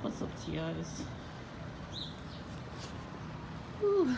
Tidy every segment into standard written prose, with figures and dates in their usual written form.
What's up, TIs? Ooh,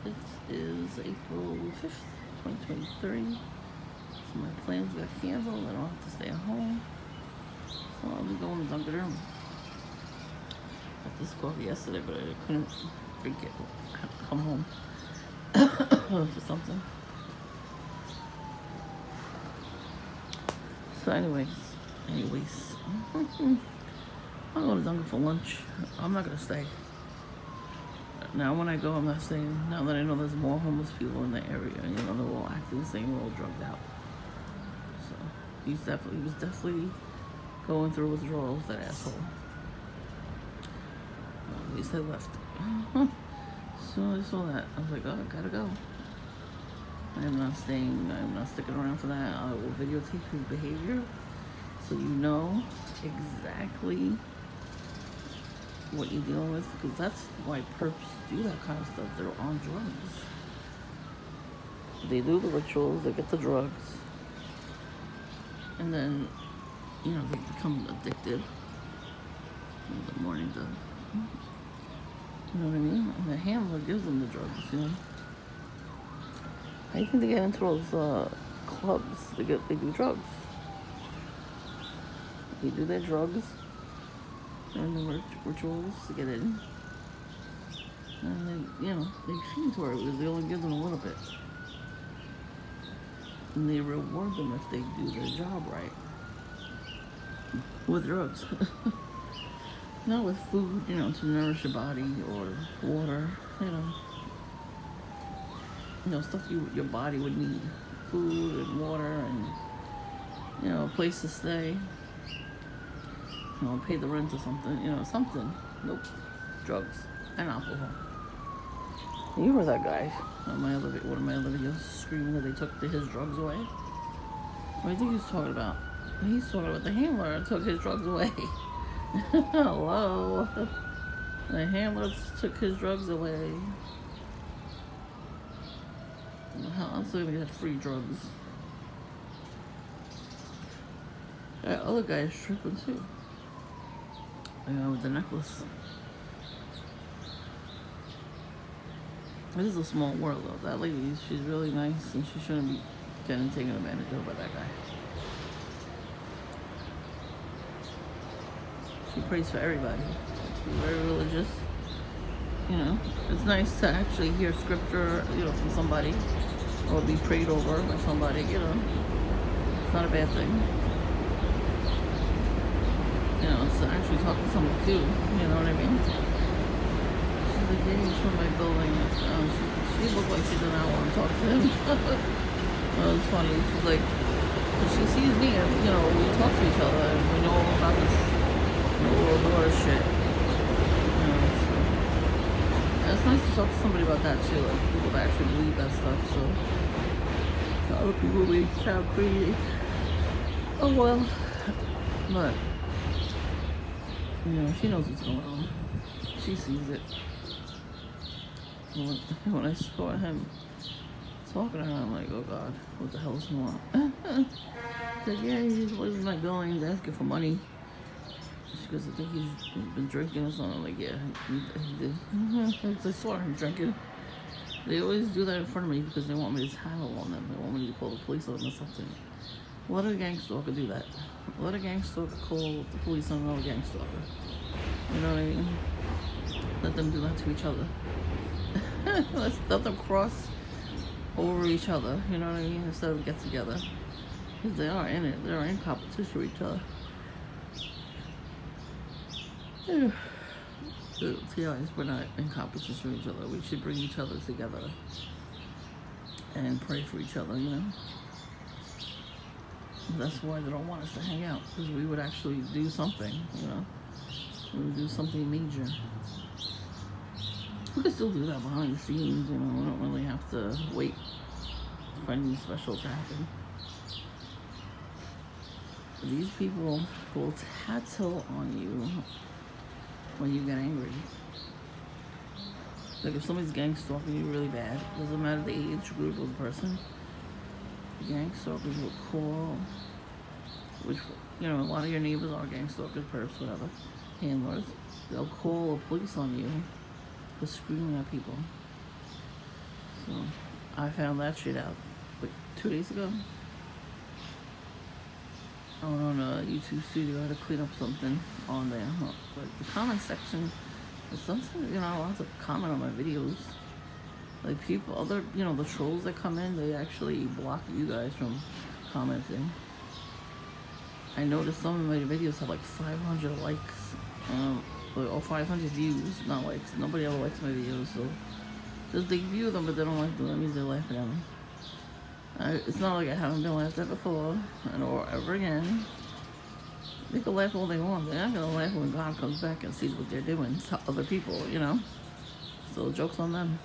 it is April 5th, 2023. So my plans got canceled. I don't have to stay at home. So I'll be going to Dunkin' Donuts. Got this coffee yesterday, but I couldn't drink it. I had to come home for something. So anyways, I'll go to Dunkin' for lunch. I'm not gonna stay. Now when I go, I'm not staying. Now that I know there's more homeless people in the area, you know, they're all acting the same, we're all drugged out. So he was definitely going through withdrawals, that asshole. At least I left. So I saw that. I was like, oh, I gotta go. I am not staying. I am not sticking around for that. I will videotape his behavior so you know exactly what you're dealing with, because that's why perps do that kind of stuff. They're on drugs. They do the rituals, they get the drugs, and then, you know, they become addicted in the morning. You know what I mean? And the handler gives them the drugs, you know. I think they get into those clubs. They do drugs. They do their drugs and the rituals to get in. And they, you know, they seem to it because they only give them a little bit. And they reward them if they do their job right. With drugs. Not with food, you know, to nourish your body, or water, you know, stuff your body would need. Food and water and, you know, a place to stay. You know, pay the rent or something, you know, something. Nope. Drugs and alcohol. You heard that guy on one of my other videos screaming that they took his drugs away. What do you think he's talking about? He's talking about the handler took his drugs away. Hello. The handler took his drugs away. How else are we gonna get free drugs? That other guy is tripping too. With the necklace. It is a small world though. That lady, she's really nice, and she shouldn't be getting taken advantage of by that guy. She prays for everybody. She's very religious. You know, it's nice to actually hear scripture, you know, from somebody, or be prayed over by somebody, you know. It's not a bad thing. You know, it's to actually talk to somebody too, you know what I mean? She's like, yeah, he's from my building. She looked like she did not want to talk to him. Well, it was funny. She's like, she sees me and, you know, we talk to each other and we know all about this, you know, world war shit. You know, so. And it's nice to talk to somebody about that too, like people that actually believe that stuff, so. Other people may sound crazy. Oh well. But, you know, she knows what's going on. She sees it. When I saw him talking to her, I'm like, oh God, what the hell does he want? She's like, yeah, he just lives in my building, he's asking for money. She goes, I think he's been drinking or something. I'm like, yeah, he did. I saw him drinking. They always do that in front of me because they want me to tattle on them. They want me to call the police on them or something. Let a gang stalker do that. Let a gang stalker call the police on another gang stalker. You know what I mean? Let them do that to each other. Let them cross over each other. You know what I mean? Instead of get together. Because they are in it. They're in competition with each other. The TIs, we're not in competition with each other. We should bring each other together and pray for each other, you know? That's why they don't want us to hang out, because we would actually do something, you know? We would do something major. We could still do that behind the scenes, you know? We don't really have to wait for anything special to happen. But these people will tattle on you when you get angry. Like if somebody's gang stalking you really bad, doesn't matter the age group of the person, gang stalkers will call, which, you know, a lot of your neighbors are gang stalkers, perps, whatever. handlers. They'll call the police on you for screaming at people. So I found that shit out 2 days ago. I went on a YouTube studio. I had to clean up something on there. But the comment section, sometimes you're not allowed to comment on my videos. Like people, other, the trolls that come in, they actually block you guys from commenting. I noticed some of my videos have like 500 likes, or 500 views, not likes. Nobody ever likes my videos, so just they view them, but they don't like them. That means they're laughing at me. It's not like I haven't been laughed at before, or ever again. They can laugh all they want. They're not gonna laugh when God comes back and sees what they're doing to other people, So joke's on them.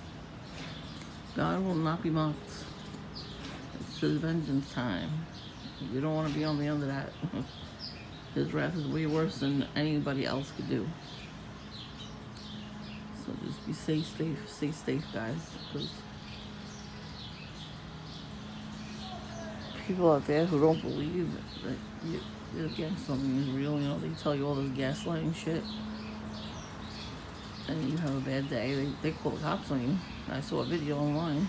God will not be mocked. It's his vengeance time. You don't want to be on the end of that. His wrath is way worse than anybody else could do. So just be safe, guys. Because people out there who don't believe that something is real, they tell you all this gaslighting shit. And you have a bad day, they call the cops on you. I saw a video online.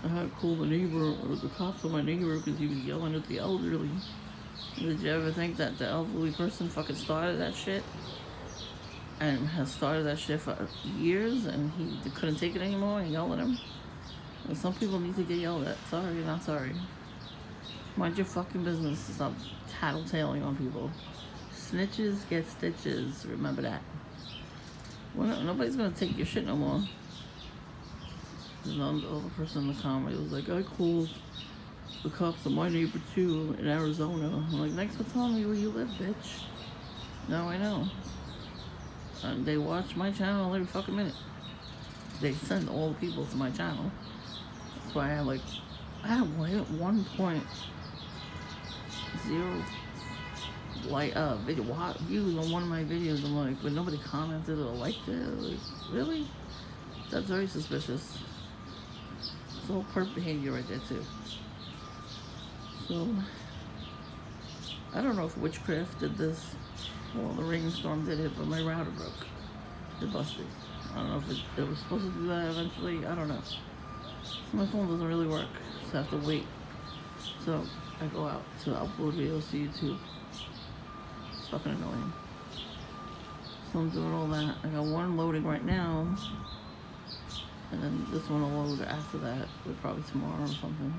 I had to call the cops on my neighbor because he was yelling at the elderly. Did you ever think that the elderly person fucking started that shit? And has started that shit for years, and he couldn't take it anymore and yelled at him? And some people need to get yelled at. Sorry, not sorry. Mind your fucking business. Stop tattletaling on people. Snitches get stitches. Remember that. Nobody's gonna take your shit no more. The other person in the comment was like, I called the cops on my neighbor too in Arizona. I'm like, thanks for telling me where you live, bitch. Now I know. And they watch my channel every fucking minute. They send all the people to my channel. That's why I have 1.0 video views on one of my videos. I'm like, but nobody commented or liked it. Like, really? That's very suspicious. It's all perp behavior right there too. So I don't know if witchcraft did this. Well, the rainstorm did it, but my router broke. It busted. I don't know if it was supposed to do that eventually. I don't know. So my phone doesn't really work, so I have to wait. So I go out to upload videos to YouTube. It's fucking annoying. So I'm doing all that. I got one loading right now, and then this one will load after that, probably tomorrow or something.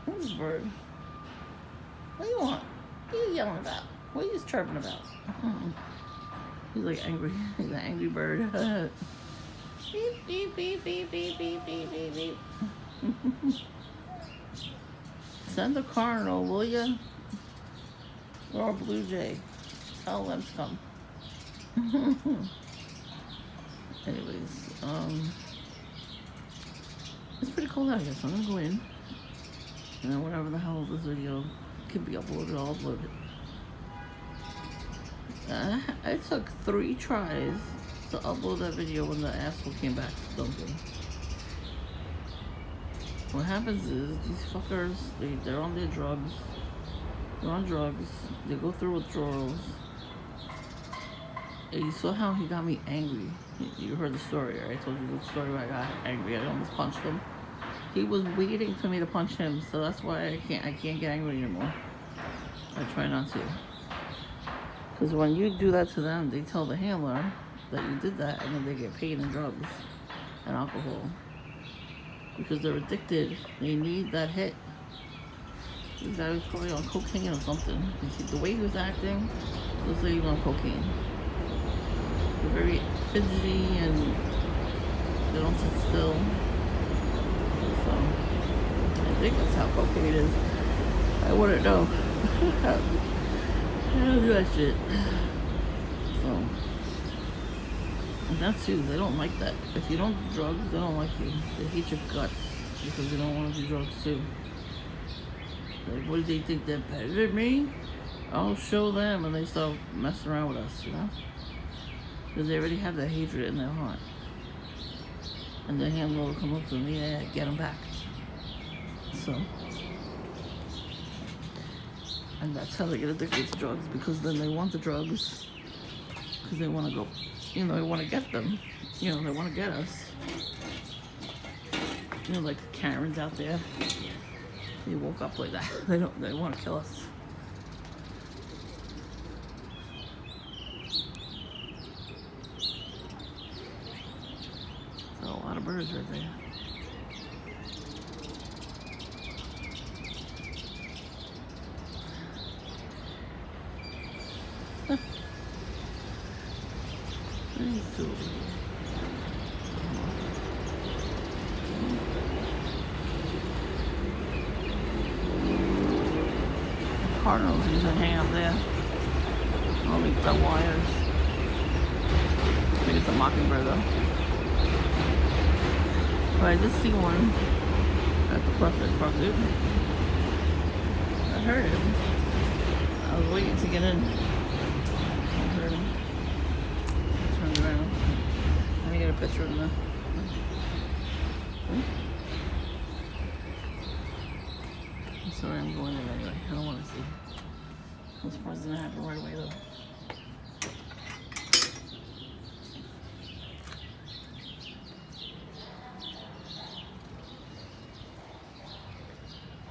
Who's this bird? What do you want? What are you yelling about? What are you just chirping about? He's like angry. He's an angry bird. Beep, beep, beep, beep, beep, beep, beep, beep, beep. Send a cardinal, will ya? Or a blue jay. Tell them to come. Anyways, it's pretty cold out here, so I'm gonna go in. And then whatever the hell this video can be uploaded, I'll upload it. I took 3 tries to upload that video when the asshole came back to Stalking. What happens is, these fuckers, they're on their drugs. They're on drugs. They go through withdrawals. And you saw how he got me angry. You heard the story, right? I told you the story where I got angry. I almost punched him. He was waiting for me to punch him, so that's why I can't get angry anymore. I try not to. Because when you do that to them, they tell the handler that you did that, and then they get paid in drugs and alcohol. Because they're addicted. They need that hit. This guy was probably on cocaine or something. You see, the way he was acting, looks like he was on cocaine. They're very fidgety and they don't sit still. So, I think that's how cocaine is. I wouldn't know. I don't do that shit. So, and that too, they don't like that. If you don't do drugs, they don't like you. They hate your guts because they don't want to do drugs too. Like, what do they think, they're better than me? I'll show them, and they start messing around with us, because they already have that hatred in their heart. And the handler will come up to me, get them back. So, And that's how they get addicted to drugs, because then they want the drugs because they want to go, they want to get them. They want to get us. Like Karens out there. They woke up like that. They want to kill us. So a lot of birds right there. Cardinals usually hang out there. All these bell wires. I think it's a mockingbird though. But I did see one at the Prospect Park Zoo. I heard him. I was waiting to get in. I heard him. I turned around. Let me get a picture of him. I'm sorry, I'm going in anyway. I don't want to see. I'm surprised it didn't happen right away though.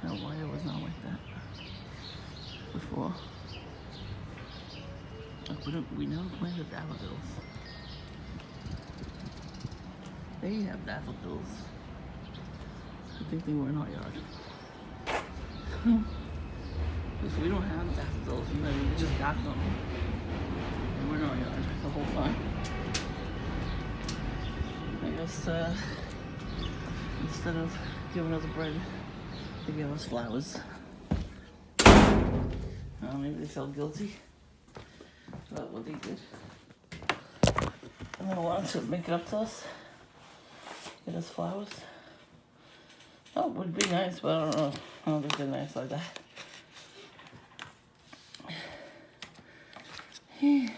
I don't know why it was not like that before. Like we never planted daffodils. They have daffodils. I think they were in our yard. Because we don't have daffodils, we just got them. They were in our yard the whole time. I guess instead of giving us bread, they gave us flowers. Maybe they felt guilty about what they did. And they wanted to make it up to us. Get us flowers. Oh, it would be nice, but I don't know. I don't think they're nice like that. Okay.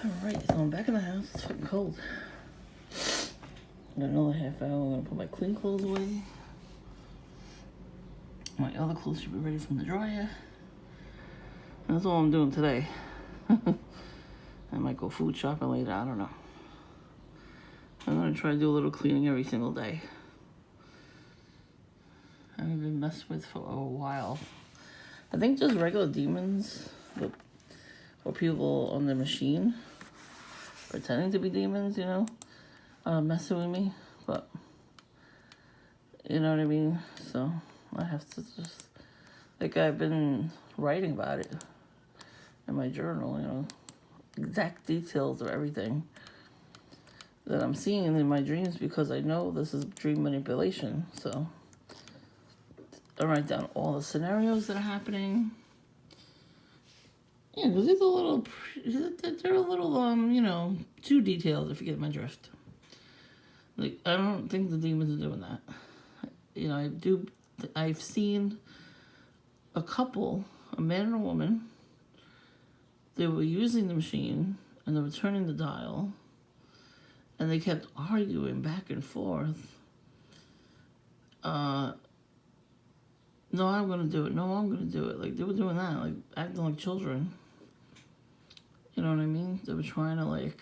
Alright, so I'm back in the house. It's fucking cold. In another half hour, I'm gonna put my clean clothes away. My other clothes should be ready from the dryer. That's all I'm doing today. I might go food shopping later, I don't know. I'm gonna try to do a little cleaning every single day. I haven't been messed with for a while. I think just regular demons, or people on the machine pretending to be demons, messing with me, but you know what I mean? So I have to just, like, I've been writing about it in my journal, exact details of everything that I'm seeing in my dreams, because I know this is dream manipulation. So I write down all the scenarios that are happening. Yeah, because they're a little, too detailed, if you get my drift. Like, I don't think the demons are doing that. I've seen a couple, a man and a woman. They were using the machine, and they were turning the dial, and they kept arguing back and forth. No, I'm going to do it. No, I'm going to do it. Like, they were doing that, like, acting like children. You know what I mean? They were trying to,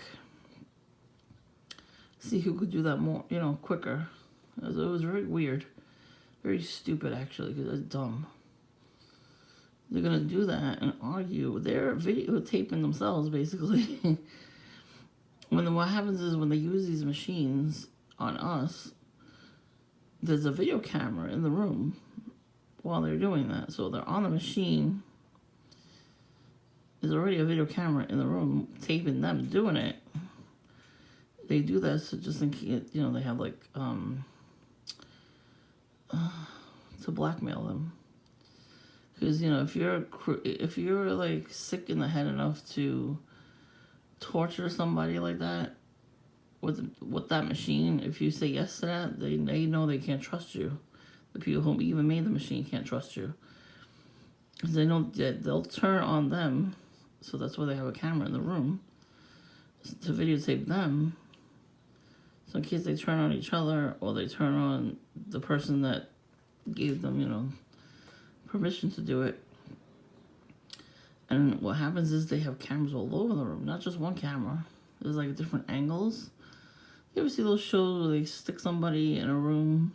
see who could do that more, quicker. It was very weird. Very stupid, actually, because it's dumb. They're going to do that and argue. They're videotaping themselves, basically. What happens is when they use these machines on us, there's a video camera in the room while they're doing that. So they're on the machine. There's already a video camera in the room taping them doing it. They do that so just in case, they have to blackmail them. Because, if you're sick in the head enough to torture somebody like that with that machine, if you say yes to that, they know they can't trust you. The people who even made the machine can't trust you. Because they know that they'll turn on them So that's why they have a camera in the room, to videotape them. So in case they turn on each other or they turn on the person that gave them, permission to do it. And what happens is they have cameras all over the room, not just one camera. There's like different angles. You ever see those shows where they stick somebody in a room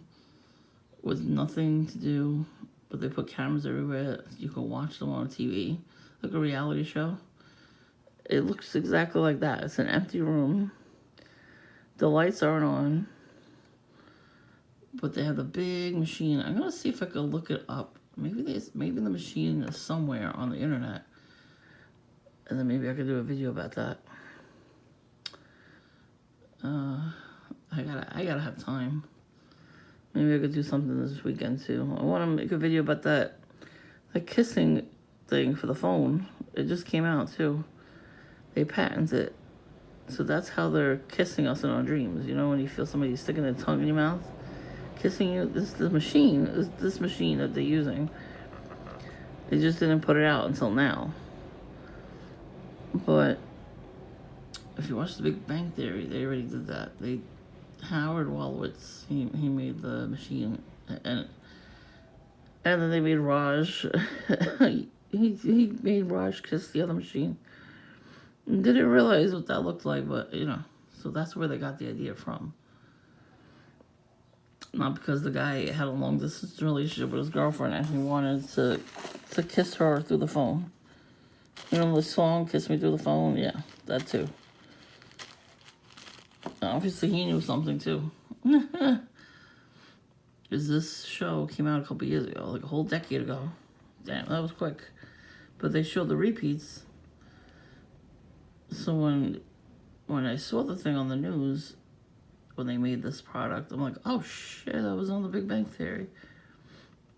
with nothing to do, but they put cameras everywhere? You can watch them on TV, like a reality show. It looks exactly like that. It's an empty room. The lights aren't on, but they have the big machine. I'm gonna see if I can look it up. Maybe the machine is somewhere on the internet, and then maybe I could do a video about that. I gotta have time. Maybe I could do something this weekend too. I want to make a video about that kissing thing for the phone. It just came out too. They patented it. So that's how they're kissing us in our dreams. When you feel somebody sticking their tongue in your mouth, kissing you. This machine that they're using. They just didn't put it out until now. But if you watch The Big Bang Theory, they already did that. Howard Wolowitz, he made the machine, and then they made Raj. he made Raj kiss the other machine. Didn't realize what that looked like, but so that's where they got the idea from. Not because the guy had a long distance relationship with his girlfriend and he wanted to kiss her through the phone. The song "Kiss Me Through the Phone"? Yeah, that too. Obviously, he knew something too. Because this show came out a couple years ago, like a whole decade ago. Damn, that was quick. But they showed the repeats. So when I saw the thing on the news, when they made this product, I'm like, oh shit, that was on The Big Bang Theory.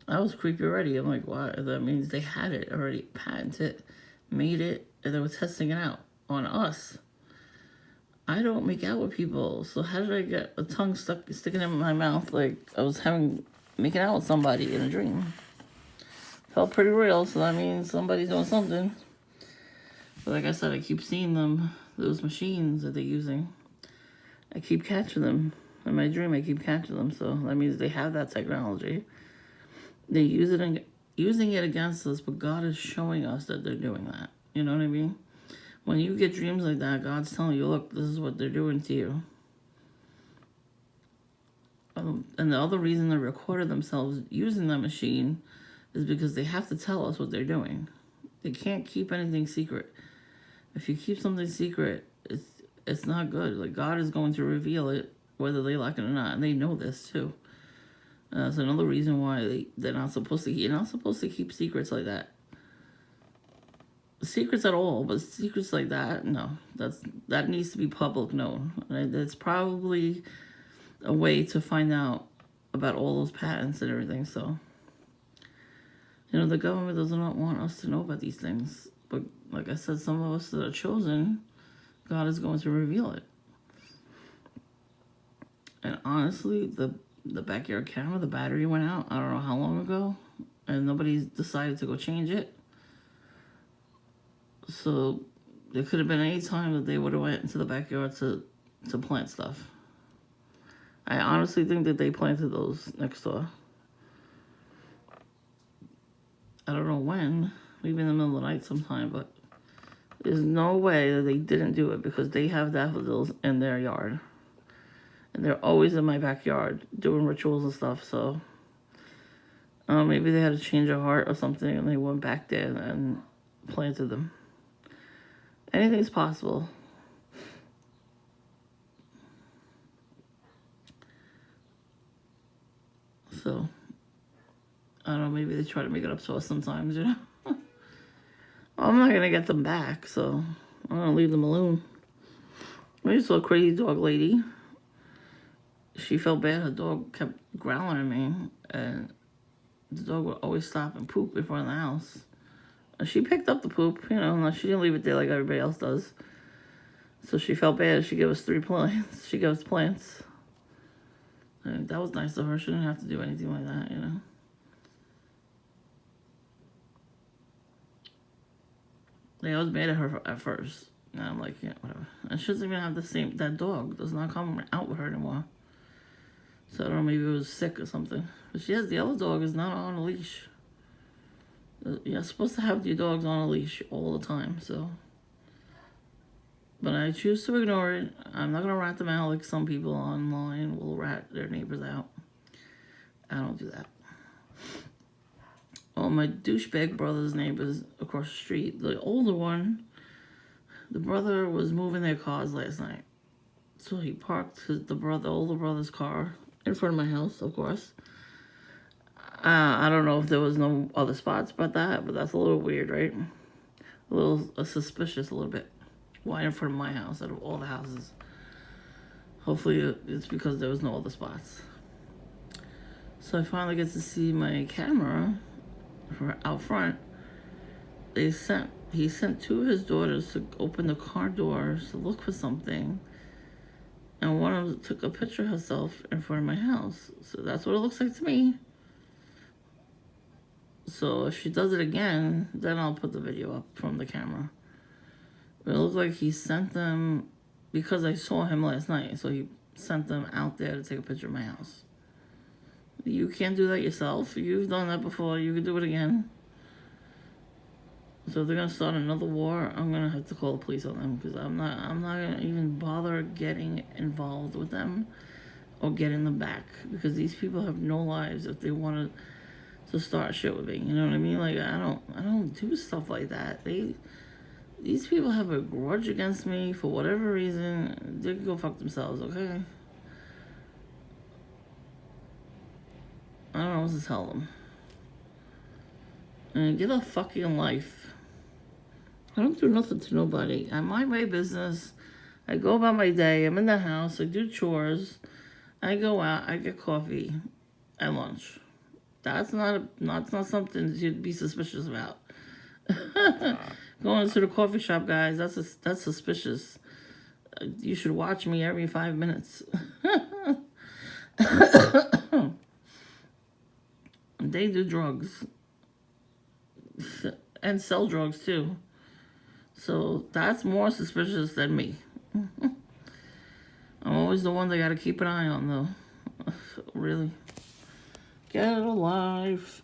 I was creepy already. I'm like, wow, that means they had it already, patented, made it, and they were testing it out on us. I don't make out with people, so how did I get a tongue sticking in my mouth like I was making out with somebody in a dream? Felt pretty real, so that means somebody's doing something. But like I said, I keep seeing them, those machines that they're using. I keep catching them. In my dream, I keep catching them, so that means they have that technology. They using it against us, but God is showing us that they're doing that. You know what I mean? When you get dreams like that, God's telling you, look, this is what they're doing to you. And the other reason they recorded themselves using that machine is because they have to tell us what they're doing. They can't keep anything secret. If you keep something secret, it's not good. Like, God is going to reveal it, whether they like it or not. And they know this, too. That's another reason why you're not supposed to keep secrets like that. Secrets at all, but secrets like that, no. That needs to be public known. That's probably a way to find out about all those patents and everything. So, the government does not want us to know about these things. But like I said, some of us that are chosen, God is going to reveal it. And honestly, the backyard camera, the battery went out, I don't know how long ago, and nobody decided to go change it. So there could have been any time that they would have went into the backyard to plant stuff. I honestly think that they planted those next door. I don't know when, maybe in the middle of the night sometime, but there's no way that they didn't do it because they have daffodils in their yard. And they're always in my backyard doing rituals and stuff, so maybe they had a change of heart or something and they went back there and planted them. Anything's possible. So, I don't know, maybe they try to make it up to us sometimes, I'm not going to get them back, so I'm going to leave them alone. I just saw a crazy dog lady. She felt bad. Her dog kept growling at me, and the dog would always stop and poop in front of the house. And she picked up the poop, she didn't leave it there like everybody else does. So she felt bad. She gave us 3 plants. She gave us plants. And that was nice of her. She didn't have to do anything like that, They always mad at her at first. And I'm like, yeah, whatever. And she doesn't even have that dog does not come out with her anymore. So I don't know, maybe it was sick or something. But she has, the other dog is not on a leash. You're supposed to have your dogs on a leash all the time, so. But I choose to ignore it. I'm not going to rat them out like some people online will rat their neighbors out. I don't do that. Oh, my douchebag brother's neighbors across the street, the older one, the brother was moving their cars last night. So he parked the older brother's car in front of my house, of course. I don't know if there was no other spots but that's a little weird, right? A little suspicious, a little bit. Why in front of my house out of all the houses? Hopefully it's because there was no other spots. So I finally get to see my camera out front. He sent two of his daughters to open the car doors to look for something. And one of them took a picture of herself in front of my house. So that's what it looks like to me. So if she does it again, then I'll put the video up from the camera. It looks like he sent them, because I saw him last night, so he sent them out there to take a picture of my house. You can't do that yourself. You've done that before. You can do it again. So if they're gonna start another war, I'm gonna have to call the police on them, because I'm not gonna even bother getting involved with them or getting them back, because these people have no lives if they want to start shit with me. You know what I mean? Like I don't do stuff like that. These people have a grudge against me for whatever reason. They can go fuck themselves, okay? I don't know what to tell them. And get a fucking life. I don't do nothing to nobody. I mind my business. I go about my day. I'm in the house. I do chores. I go out. I get coffee at lunch. That's not something to be suspicious about. Going to the coffee shop, guys, that's suspicious. You should watch me every 5 minutes. They do drugs. And sell drugs, too. So that's more suspicious than me. I'm always the one they gotta keep an eye on, though. Really. Get a life.